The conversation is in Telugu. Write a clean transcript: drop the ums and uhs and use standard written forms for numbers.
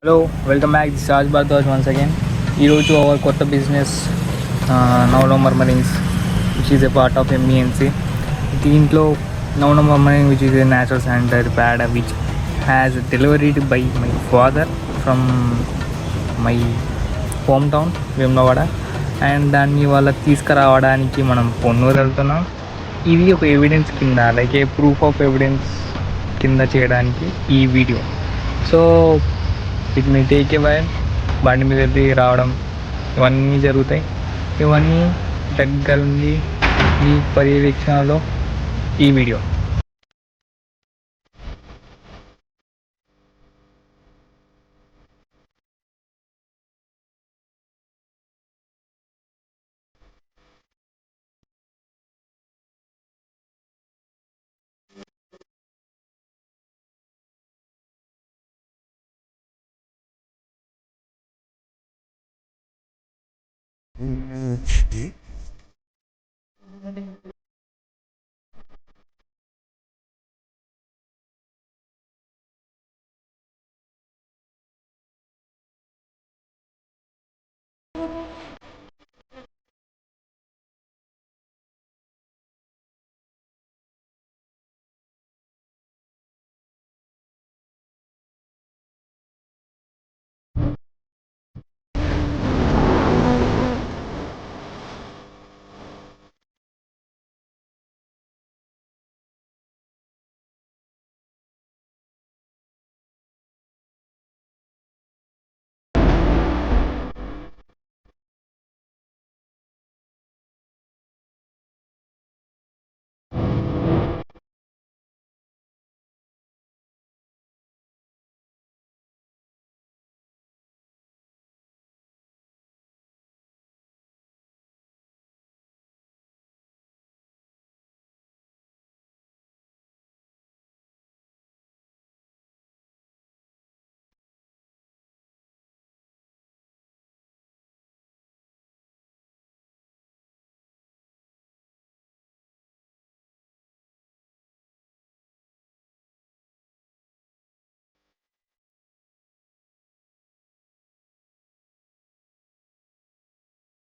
Hello, welcome back. This Raj Bharadwaj once again. ఈరోజు అవర్ కొత్త బిజినెస్ నవనోమర్ మరీన్స్ which is a part of MENC. దీంట్లో నవనోమర్ మరీన్ which is a natural sanitary pad which has delivered by my father from my home town Vemulawada. And దాన్ని వాళ్ళకి తీసుకురావడానికి మనం పొన్నూరు వెళ్తున్నాం. ఇది ఒక ఎవిడెన్స్ కింద, like A proof of evidence కింద చేయడానికి ఈ video. So it may take a while. బండి మీద రావడం ఇవన్నీ జరుగుతాయి. ఇవన్నీ దగ్గరుండి ఈ పర్యవేక్షణలో ఈ వీడియో.